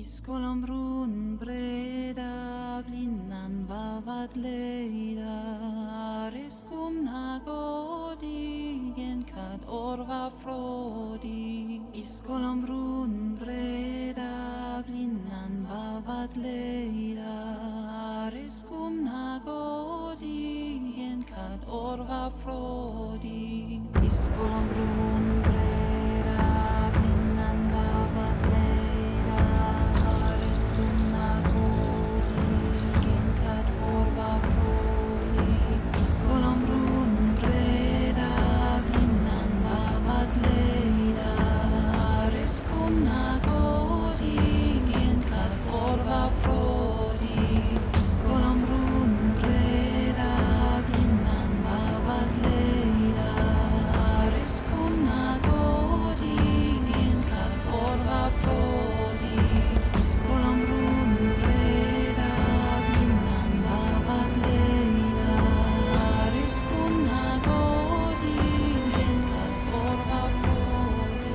Iskolom brun breda blinnan vavat leida Riskum nagodigen kad orva frodi Iskolom brun breda blinnan vavat leida Riskum nagodigen kad orva frodi Iskolom brun breda blinnan vavat leida Iskolom brun breda blinnan vavat leida Riskum nagodigen kad orva frodi Iskolom brun breda blinnan vavat leida Riskum nagodigen kad orva frodi Iskolom brun breda blinnan vavat leida Riskum nagodigen kad orva frodi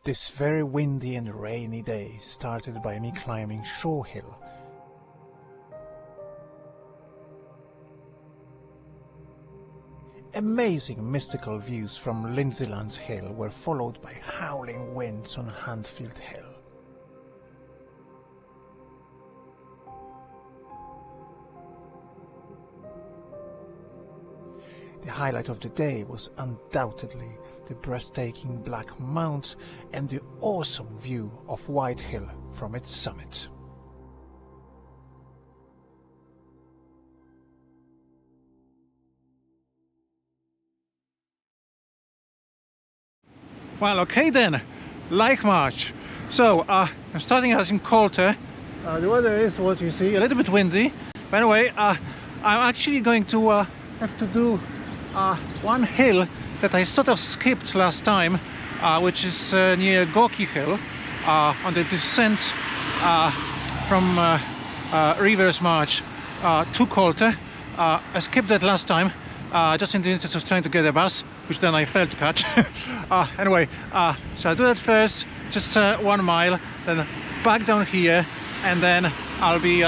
This very windy and rainy day started by me climbing Shaw Hill. Amazing mystical views from Lindsaylands Hill were followed by howling winds on Handfield Hill. The highlight of the day was undoubtedly the breathtaking Black Mounts and the awesome view of White Hill from its summit. Well, okay then, Laich March. So, I'm starting out in Coulter. The weather is what you see, a little bit windy. But anyway, I'm actually going to have to do one hill that I sort of skipped last time, which is near Bawdy Hill, on the descent from Laich March to Coulter. I skipped that last time, just in the interest of trying to get a bus, which then I failed to catch. Anyway, so I'll do that first, just 1 mile, then back down here, and then I'll be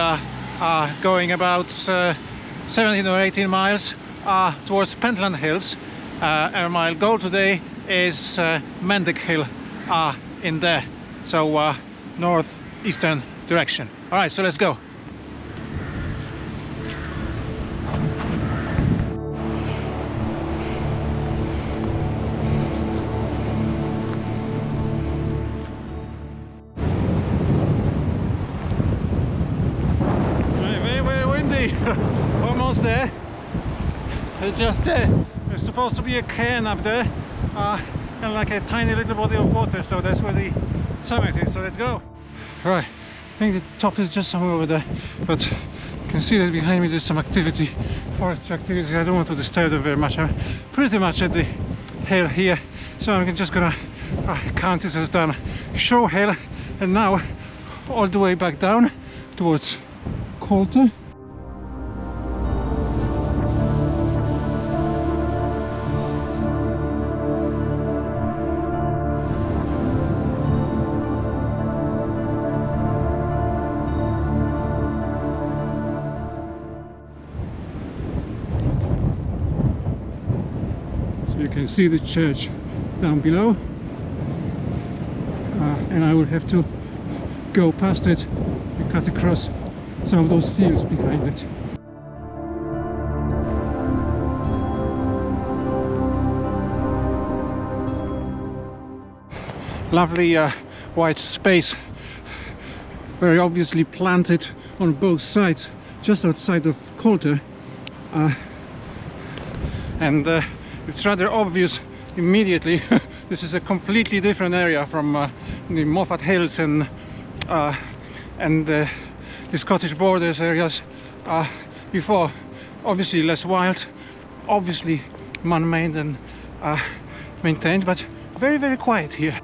going about 17 or 18 miles towards Pentland Hills, and my goal today is Mendick Hill in there, so northeastern direction. All right, so let's go. Very windy. Almost there. It's just there's supposed to be a cairn up there. and like a tiny little body of water, so that's where the summit is. So let's go. Right, I think the top is just somewhere over there, but you can see that behind me there's some activity, forestry activity. I don't want to disturb them very much. I'm pretty much at the hill here, so I'm just gonna count this as done. Show hill, and now all the way back down towards Coulter. You can see the church down below, and I will have to go past it and cut across some of those fields behind it. Lovely white space, very obviously planted on both sides, just outside of Coulter, and it's rather obvious immediately. This is a completely different area from the Moffat Hills and the Scottish borders areas before. Obviously less wild, obviously man-made and maintained, but very, very quiet here.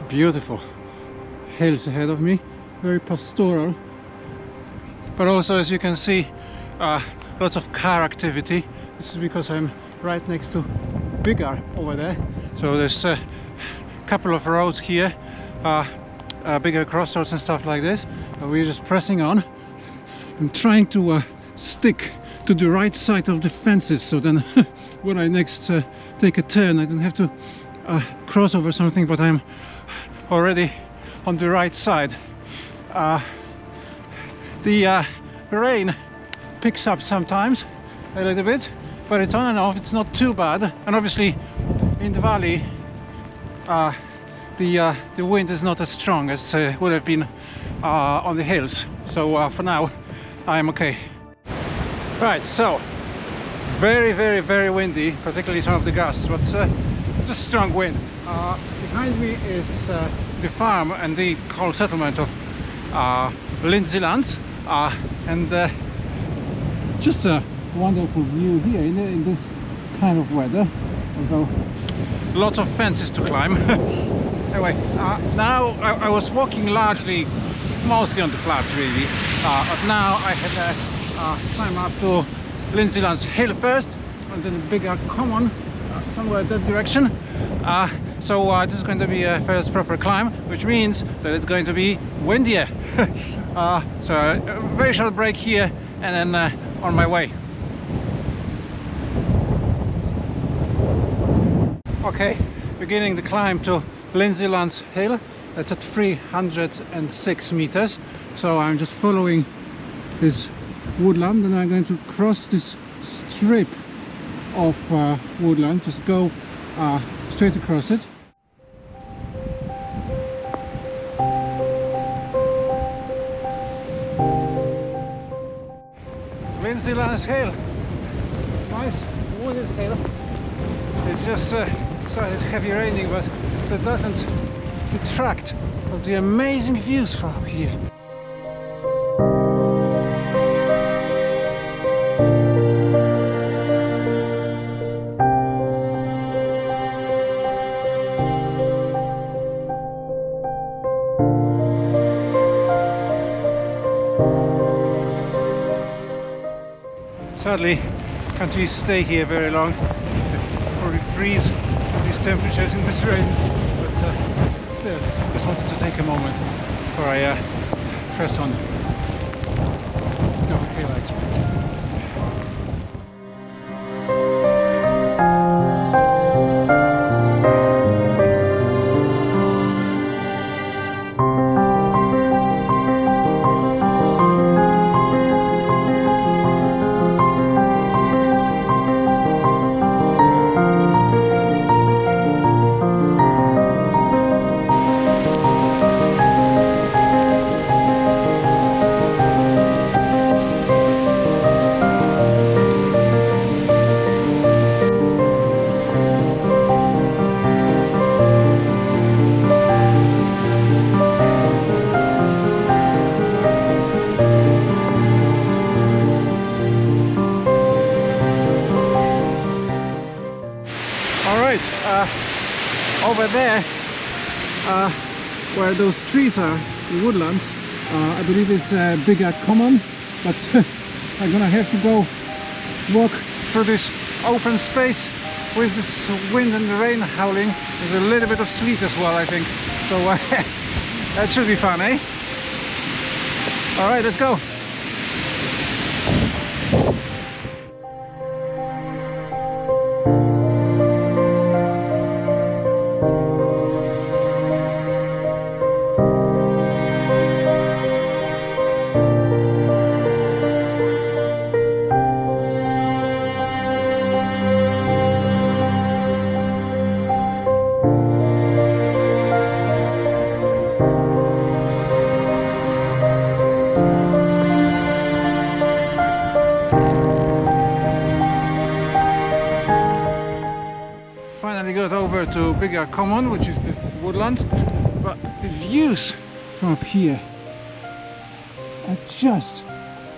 Beautiful hills ahead of me, very pastoral, but also, as you can see, lots of car activity. This is because I'm right next to Biggar over there, so there's a couple of roads here, bigger crossroads and stuff like this, and we're just pressing on. I'm trying to stick to the right side of the fences, so then when I next take a turn I don't have to cross over something, but I'm already on the right side. The rain picks up sometimes a little bit, but it's on and off, it's not too bad, and obviously in the valley the wind is not as strong as would have been on the hills, so for now I'm okay. Right, so very, very, very windy, particularly some of the gusts, but just strong wind. Behind me is the farm and the coal settlement of Lindsaylands, and just a wonderful view here in this kind of weather, although lots of fences to climb. Anyway, now I was walking mostly on the flats really, but now I had to climb up to Lindsaylands Hill first, and then a bigger common somewhere that direction. So this is going to be a first proper climb, which means that it's going to be windier. So a very short break here, and then on my way. Okay, beginning the climb to Lindsaylands Hill. That's at 306 meters. So I'm just following this woodland, and I'm going to cross this strip of woodland, just go straight across it. Lindsaylands Hill, nice wooded hill. It's just started heavy raining, but that doesn't detract from the amazing views from up here. Sadly, can't really stay here very long. Probably freeze these temperatures in this rain, but still, just wanted to take a moment before I press on. Okay, Laich March. over there, where those trees are, the woodlands, I believe it's a bigger common, but I'm gonna have to go walk through this open space with this wind and the rain howling. There's a little bit of sleet as well, I think, so that should be fun, eh? Alright, let's go. To bigger common, which is this woodland, but the views from up here are just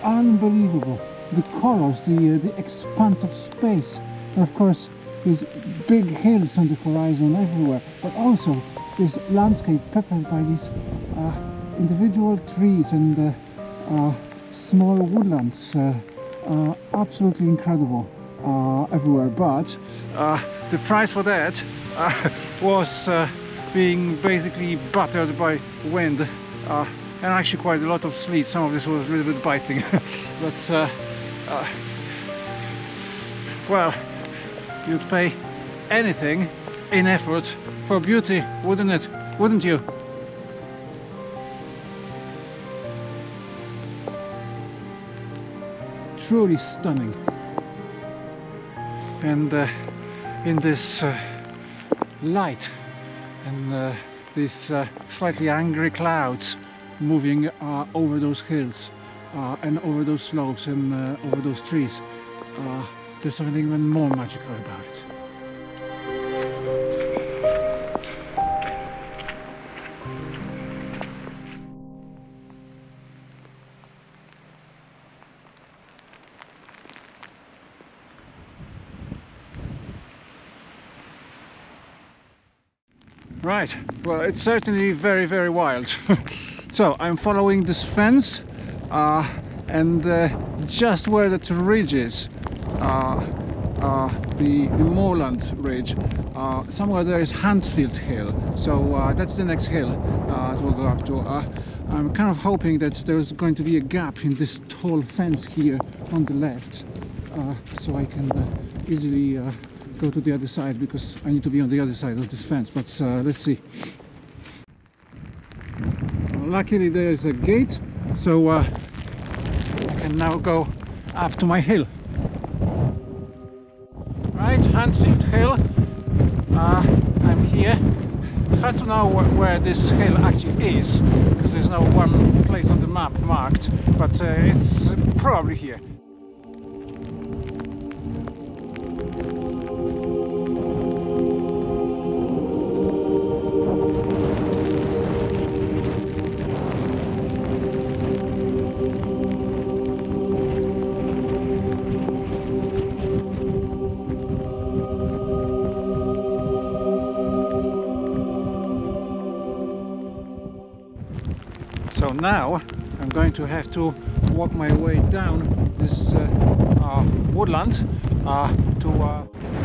unbelievable. The colors, the expanse of space, and of course these big hills on the horizon everywhere, but also this landscape peppered by these individual trees and small woodlands, absolutely incredible everywhere. But the price for that was being basically battered by wind and actually quite a lot of sleet. Some of this was a little bit biting, but well, you'd pay anything in effort for beauty, wouldn't it? Wouldn't you? Truly stunning. And in this light and these slightly angry clouds moving over those hills and over those slopes and over those trees, there's something even more magical about it. Right, well, it's certainly very, very wild. So I'm following this fence and just where that ridge is, the moorland ridge, somewhere there is Handfield Hill, so that's the next hill that we'll go up to. I'm kind of hoping that there's going to be a gap in this tall fence here on the left, so I can easily go to the other side, because I need to be on the other side of this fence, but let's see. Luckily there is a gate, so I can now go up to my hill. Right, Handfield Hill, I'm here. Hard to know where this hill actually is, because there's no one place on the map marked, but it's probably here. So now I'm going to have to walk my way down this woodland to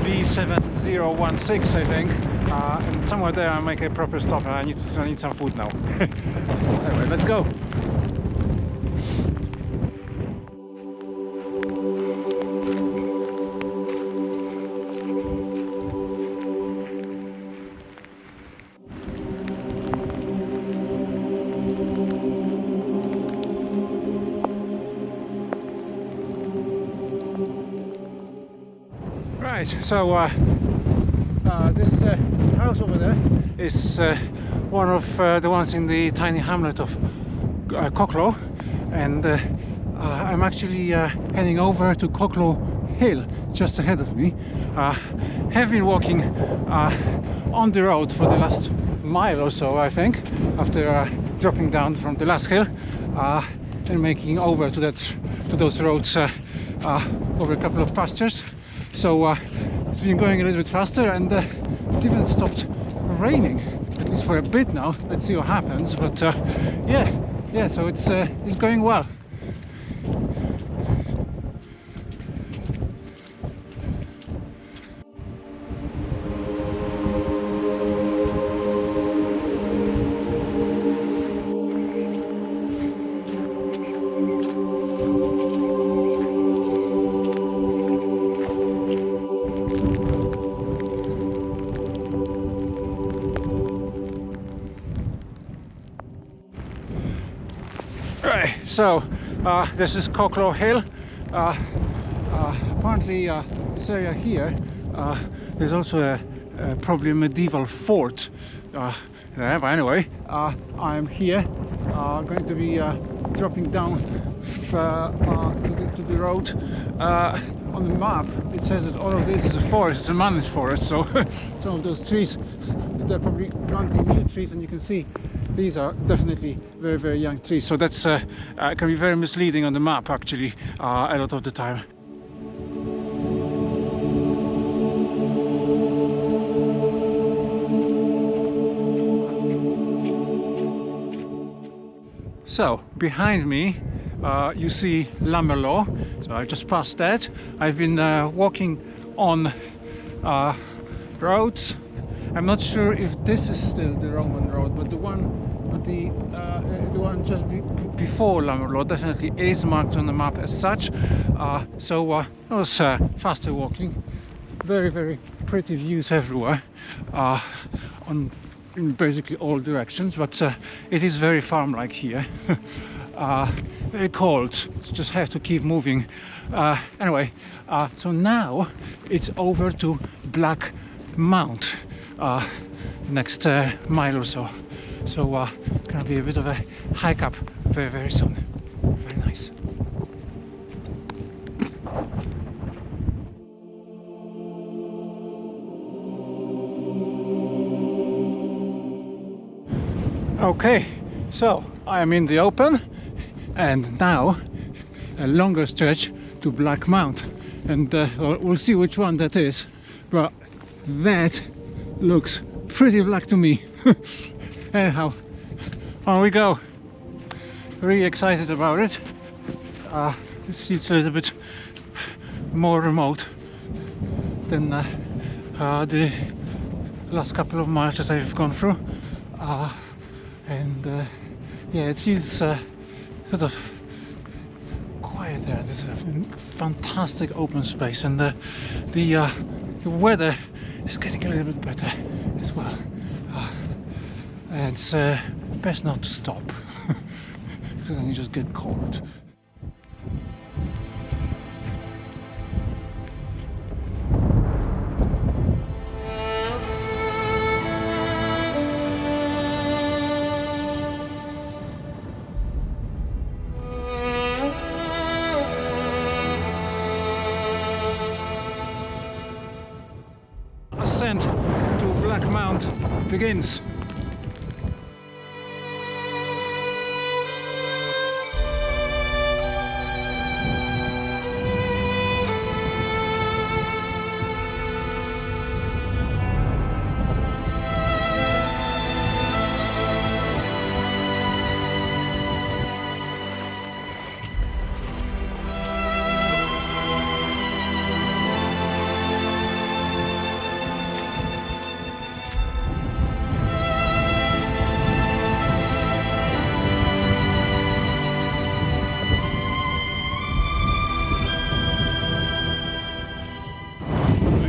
B7016, I think, and somewhere there I'll make a proper stop, and I need some food now. Anyway, let's go. So this house over there is one of the ones in the tiny hamlet of Cocklaw, and I'm actually heading over to Cocklaw Hill just ahead of me. Have been walking on the road for the last mile or so, I think, after dropping down from the last hill and making over to those roads over a couple of pastures. So it's been going a little bit faster, and it's even stopped raining, at least for a bit now. Let's see what happens. But yeah, so it's going well. Right, so this is Cocklaw Hill. Apparently this area here, there's also a probably a medieval fort there, but anyway, I'm here, going to be dropping down to the road. On the map it says that all of this is a forest, it's a managed forest, so some of those trees, they're probably planting new trees, and you can see these are definitely very, very young trees, so that's can be very misleading on the map actually a lot of the time. So behind me you see Lammerlaw, so I just passed that. I've been walking on roads. I'm not sure if this is still the Roman road, but the one just before Lammerlaw definitely is marked on the map as such. So it was faster walking. Very, very pretty views everywhere, in basically all directions, but it is very farm-like here. Very cold, so just have to keep moving. Anyway, so now it's over to Black Mount, next mile or so. So gonna be a bit of a hike up very, very soon. Very nice. Okay, so I am in the open, and now a longer stretch to Black Mount, and we'll see which one that is, but that looks pretty black to me. Anyhow, on we go. Really excited about it. It's a little bit more remote than the last couple of miles that I've gone through, and yeah, it feels sort of quiet there. There's a fantastic open space, and the weather is getting a little bit better as well. And it's best not to stop because then you just get cold. Ascent to Black Mount begins.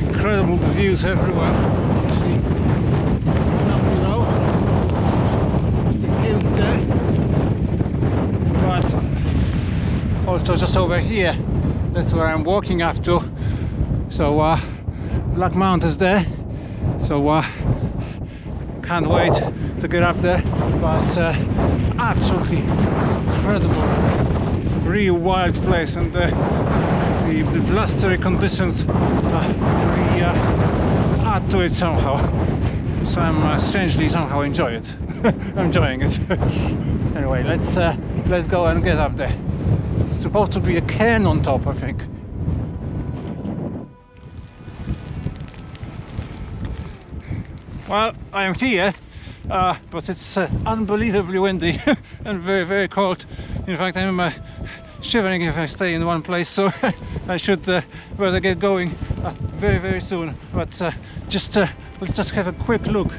Incredible views everywhere. You see down below, the hills there, but also just over here, that's where I'm walking up to. So Black Mount is there, so can't wait to get up there. But absolutely incredible, really wild place, and the blustery conditions really add to it somehow. So I'm strangely somehow enjoying it. Anyway, let's go and get up there. It's supposed to be a cairn on top, I think. Well, I am here, but it's unbelievably windy and very, very cold. In fact, I'm shivering if I stay in one place, so I should rather get going very, very soon. But let's just have a quick look.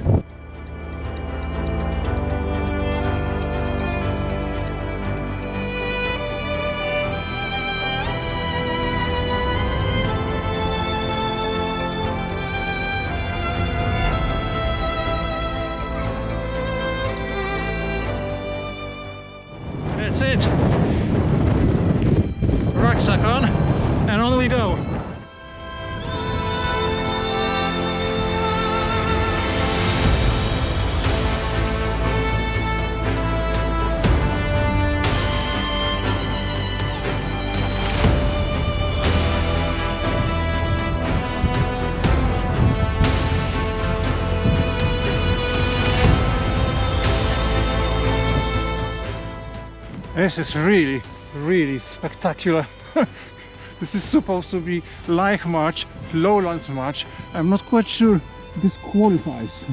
That's it. Rucksack on, and on we go. This is really, really spectacular. This is supposed to be Laich March, Lowlands March. I'm not quite sure this qualifies.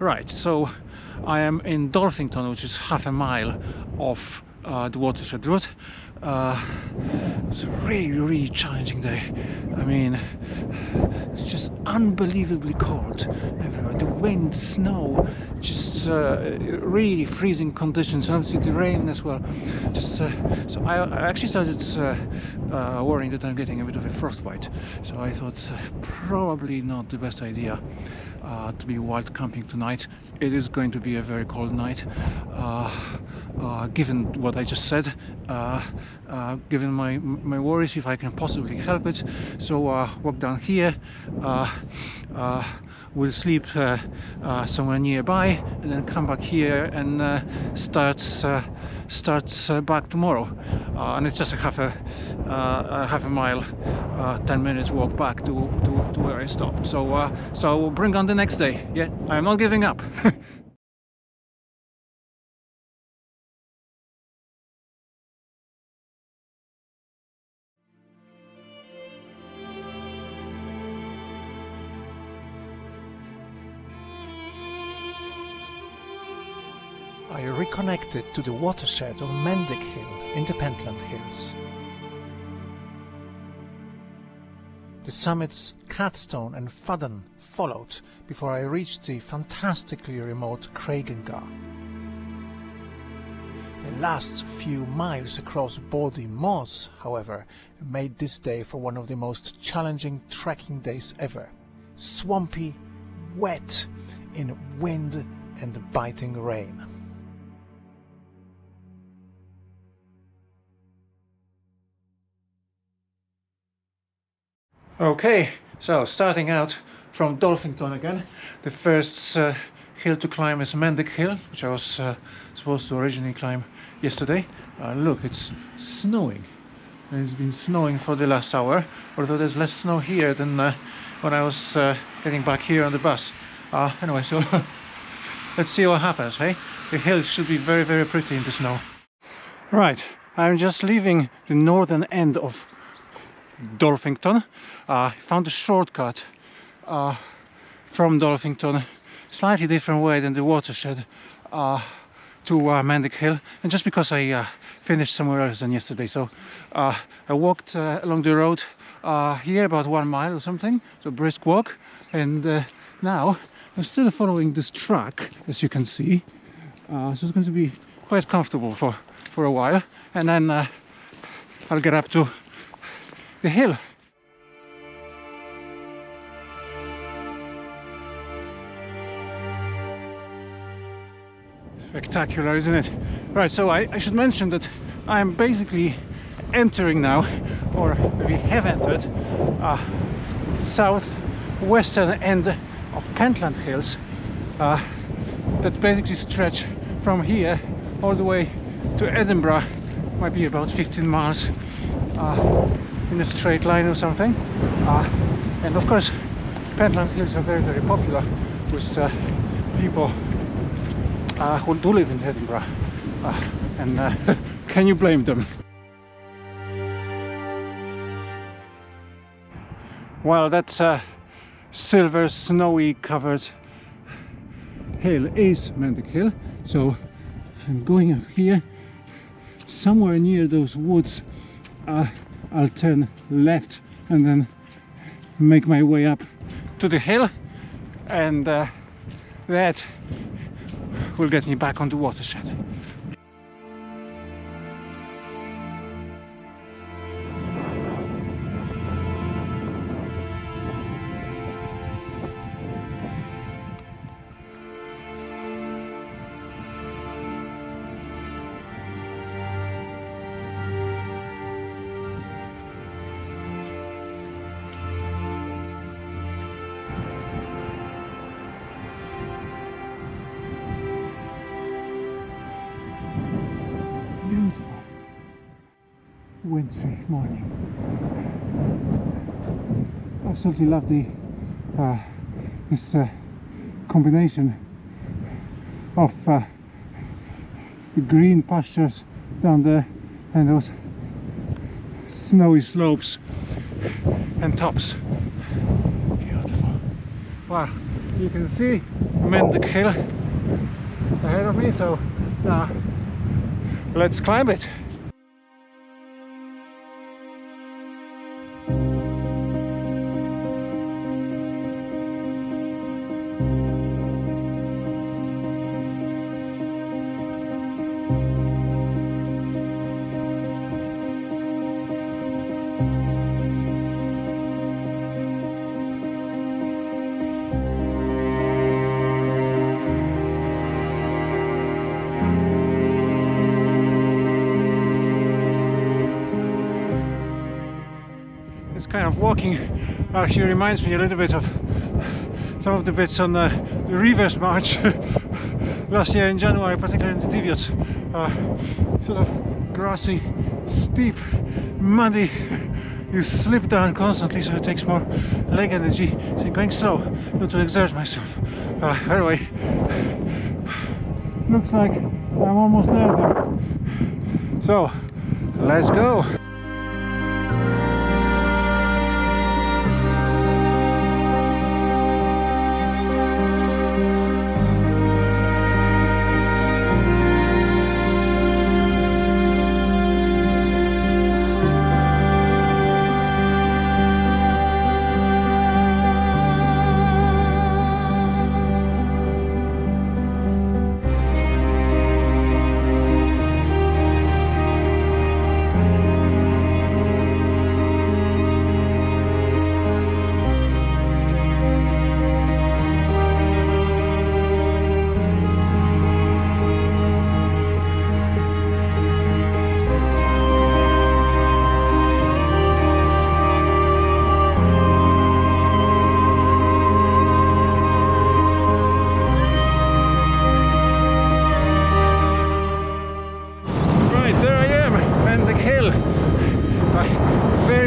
Right, so I am in Dolphinton, which is half a mile off the Watershed route. It's a really, really challenging day. I mean, it's just unbelievably cold everywhere. The wind, snow, just really freezing conditions, and obviously the rain as well. Just so I actually started worrying that I'm getting a bit of a frostbite. So I thought probably not the best idea to be wild camping tonight. It is going to be a very cold night, given what I just said, given my worries, if I can possibly help it. So walk down here, we'll sleep somewhere nearby, and then come back here and starts back tomorrow. And it's just a half a mile, 10 minutes walk back to where I stopped. So so bring on the next day. Yeah, I'm not giving up. I reconnected to the watershed of Mendick Hill in the Pentland Hills. The summits Catstone and Fudden followed before I reached the fantastically remote Craigengar. The last few miles across Bawdy Moss, however, made this day for one of the most challenging trekking days ever. Swampy, wet, in wind and biting rain. Okay, so starting out from Dolphinton again. The first hill to climb is Mendick Hill, which I was supposed to originally climb yesterday. Look, it's snowing. It's been snowing for the last hour, although there's less snow here than when I was getting back here on the bus. Anyway, so let's see what happens, hey? The hills should be very, very pretty in the snow. Right, I'm just leaving the northern end of Dolphinton. Found a shortcut from Dolphinton, slightly different way than the watershed, to Mendick Hill, and just because I finished somewhere else than yesterday, so I walked along the road here about 1 mile or something, so brisk walk, and now I'm still following this track, as you can see, so it's going to be quite comfortable for a while, and then I'll get up to the hill. Spectacular, isn't it? Right, so I should mention that I'm basically entering now, or we have entered, southwestern end of Pentland Hills that basically stretch from here all the way to Edinburgh. Might be about 15 miles in a straight line or something. And of course, Pentland Hills are very, very popular with people who do live in Edinburgh. And can you blame them? Well, that silver, snowy covered hill is Mendick Hill. So I'm going up here, somewhere near those woods. I'll turn left and then make my way up to the hill, and that will get me back on the watershed. Beautiful wintry morning. Absolutely love this combination of the green pastures down there and those snowy slopes and tops. Beautiful. Wow, you can see Mendick Hill ahead of me, so let's climb it. Kind of walking actually reminds me a little bit of some of the bits on the Reverse March last year in January, particularly in the Diviots. Sort of grassy, steep, muddy. You slip down constantly, so it takes more leg energy. So I'm going slow, not to exert myself. Anyway, looks like I'm almost there though. So let's go.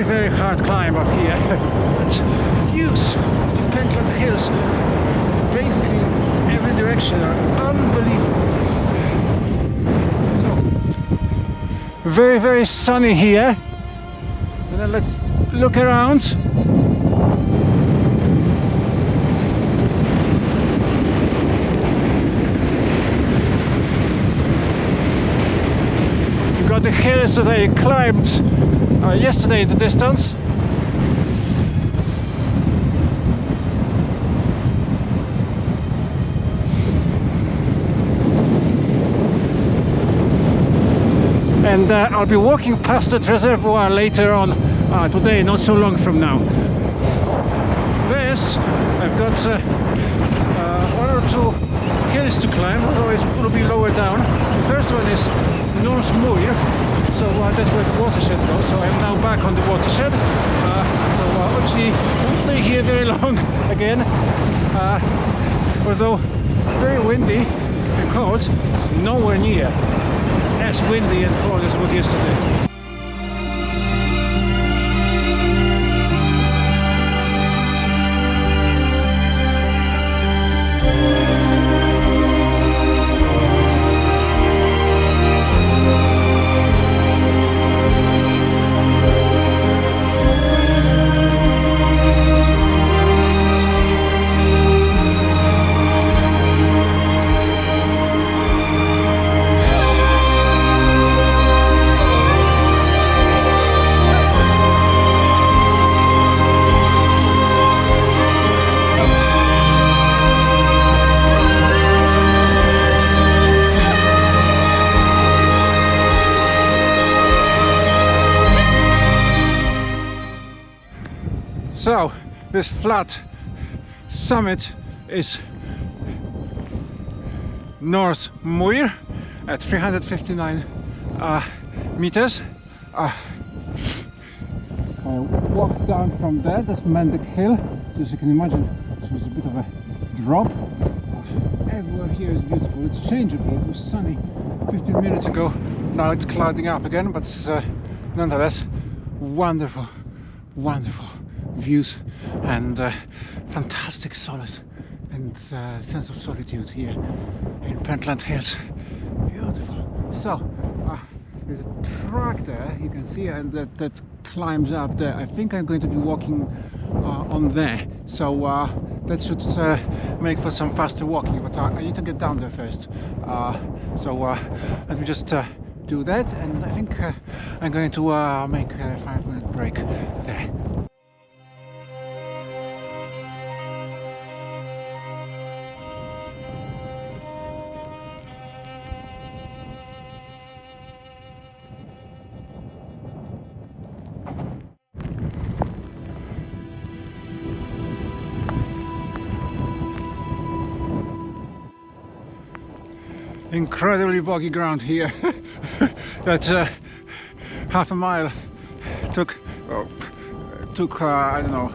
Very hard climb up here. But views of the Pentland Hills, basically every direction, are unbelievable. So, very sunny here. And then let's look around. We've got the hills that I climbed yesterday in the distance. And I'll be walking past that reservoir later on today, not so long from now. This, I've got one or two hills to climb, otherwise will be lower down. The first one is North Muir, so that's where the watershed goes. So I'm now back on the watershed. Obviously won't stay here very long again. Although very windy and cold, it's nowhere near as windy and cold as it was yesterday. So this flat summit is North Muir at 359 meters. I walked down from there, that's Mendick Hill, so as you can imagine it was a bit of a drop. Everywhere here is beautiful, it's changeable. It was sunny 15 minutes ago, now it's clouding up again, but nonetheless wonderful, wonderful views and fantastic solace and sense of solitude here in Pentland Hills. Beautiful. So there's a track there, you can see, and that climbs up there. I think I'm going to be walking on there, so that should make for some faster walking, but I need to get down there first. So let me just do that, and I think I'm going to make a 5-minute break there. Incredibly boggy ground here. That half a mile took I don't know,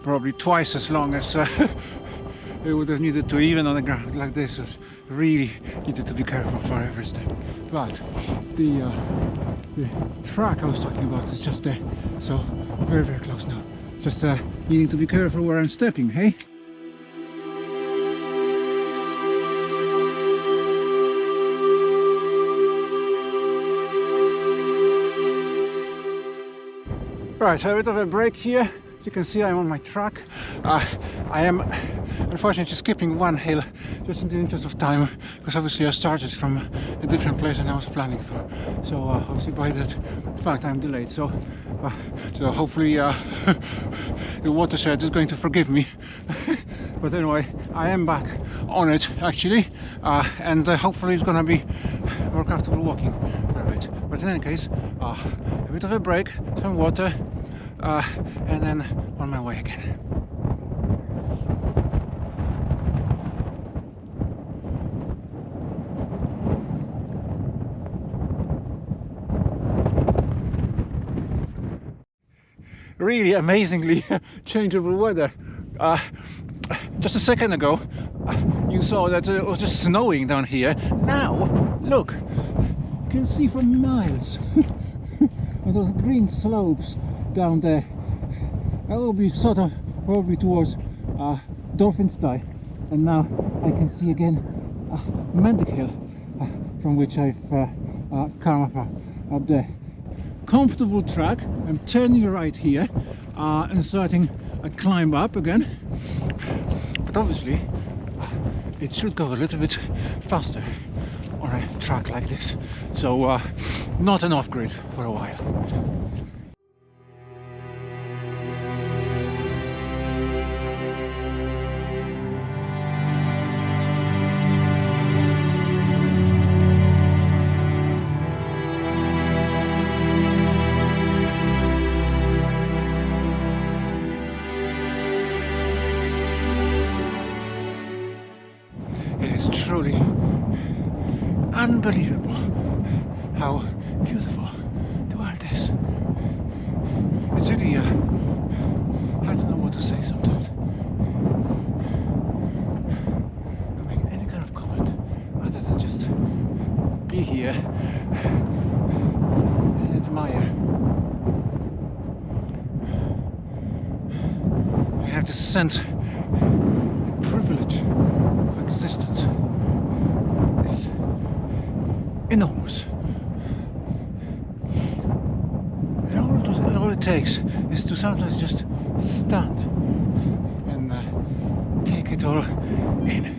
probably twice as long as it would have needed to, even on the ground like this. It really needed to be careful for every step. But the track I was talking about is just there, so very, very close now. Just needing to be careful where I'm stepping, hey? Right, so a bit of a break here. As you can see, I'm on my track. I am unfortunately skipping one hill just in the interest of time, because obviously I started from a different place than I was planning for. So obviously by that fact I'm delayed. So hopefully the watershed is going to forgive me. But anyway, I am back on it actually, and hopefully it's going to be more comfortable walking for a bit. But in any case, a bit of a break, some water, and then on my way again. Really amazingly changeable weather. Just a second ago you saw that it was just snowing down here. Now look, you can see for miles those green slopes down there. That will be sort of probably towards Dolphinton, and now I can see again Mendick Hill, from which I've come up there. Comfortable track. I'm turning right here and starting a climb up again, but obviously it should go a little bit faster on a track like this, so not an off-grid for a while. It is truly unbelievable how beautiful the world is. It's really, I don't know what to say sometimes. I make any kind of comment other than just be here and admire. I have this sense, the privilege of existence is enormous. And all it takes is to sometimes just stand and take it all in.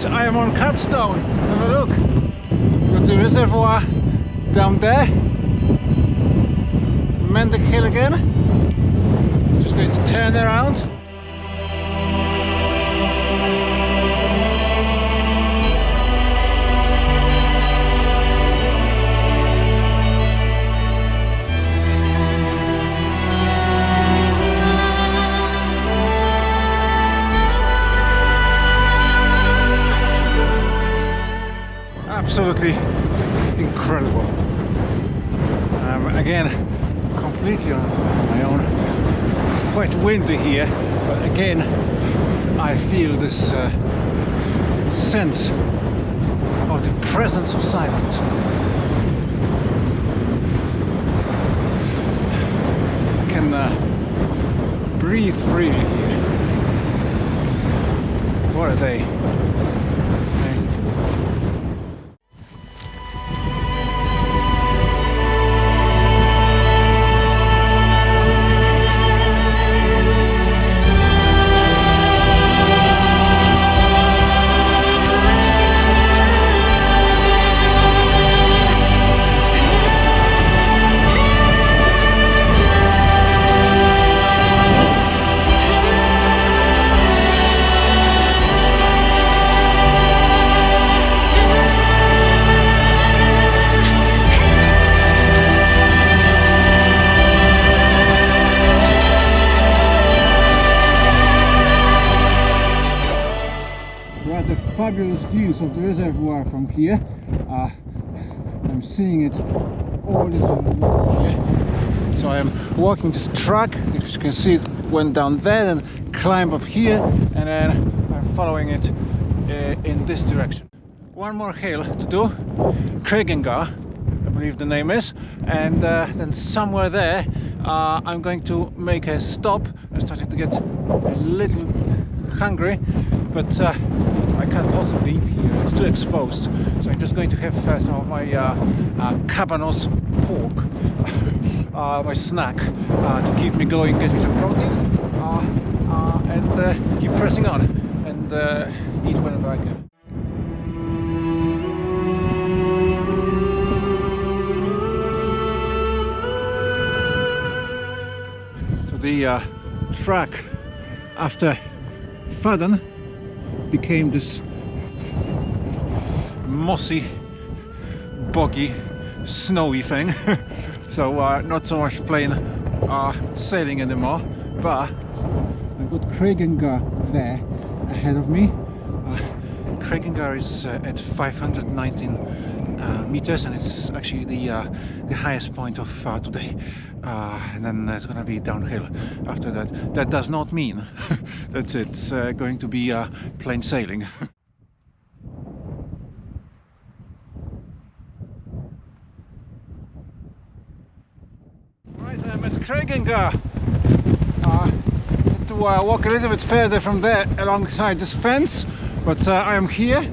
I am on Cutstone. Have a look. Got the reservoir down there. Mendick Hill again. Just going to turn around. Absolutely incredible. Again, completely on my own. It's quite windy here, but again, I feel this sense of the presence of silence. I can breathe freely here. What a day. Fabulous views of the reservoir from here. I'm seeing it all the time here. So I am walking this track. As you can see, it went down there and climbed up here, and then I'm following it in this direction. One more hill to do, Craigengar, I believe the name is, and then somewhere there I'm going to make a stop. I'm starting to get a little hungry, but I can't possibly eat here, it's too exposed. So I'm just going to have some of my cabanos pork, my snack, to keep me going, get me some protein, and keep pressing on and eat whenever I can. So the track after Fudden became this mossy, boggy, snowy thing. So not so much plain sailing anymore, but I've got Craigengar there ahead of me. Craigengar is at 519 meters, and it's actually the highest point of today. And then it's going to be downhill after that. That does not mean that it's going to be plain sailing. Right, I'm at Craigengar. To walk a little bit further from there alongside this fence, but I am here.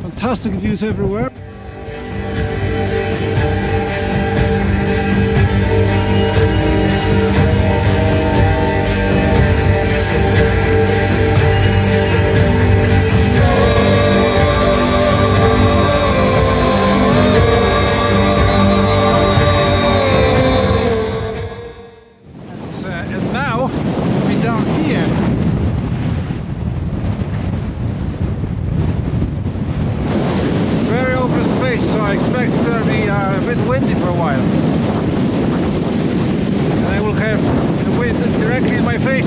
Fantastic views everywhere. expect it's going to be a bit windy for a while. And I will have the wind directly in my face.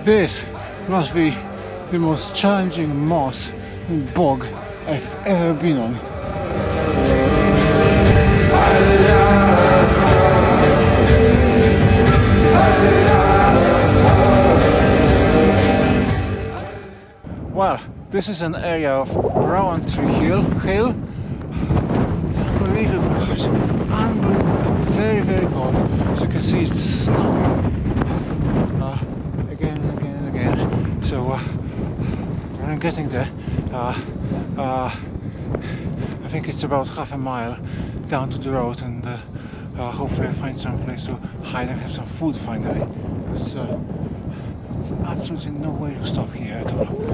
This must be the most challenging moss and bog I've ever been on. Well, this is an area of Rowantree Hill. Unbelievable, very, very cold. As you can see, it's snowing. Again and again and again. So when I'm getting there, I think it's about half a mile down to the road, and hopefully I find some place to hide and have some food finally. Because there's absolutely no way to stop here at all.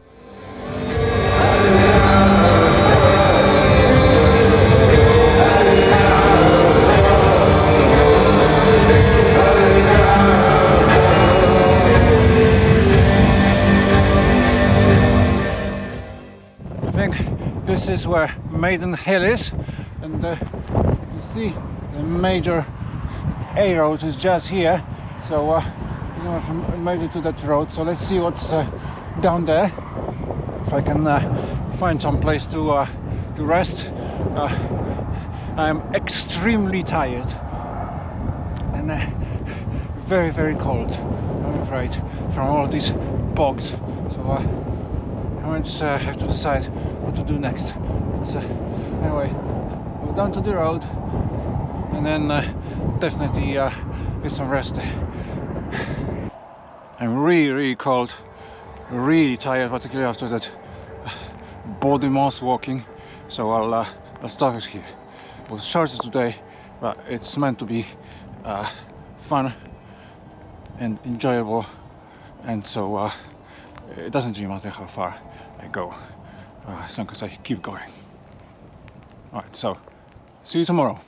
This is where Maiden Hill is, and you see the major A road is just here. So you know, I've made it to that road. So let's see what's down there. If I can find some place to rest. I'm extremely tired and very, very cold, I'm afraid, from all these bogs. So I just have to decide what to do next. Anyway, go down to the road and then definitely get some rest there. I'm really, really cold, really tired, particularly after that Bawdy Moss walking. So I'll stop it here. It was shorter today, but it's meant to be fun and enjoyable, and so it doesn't really matter how far I go, as long as I keep going. Alright, so see you tomorrow.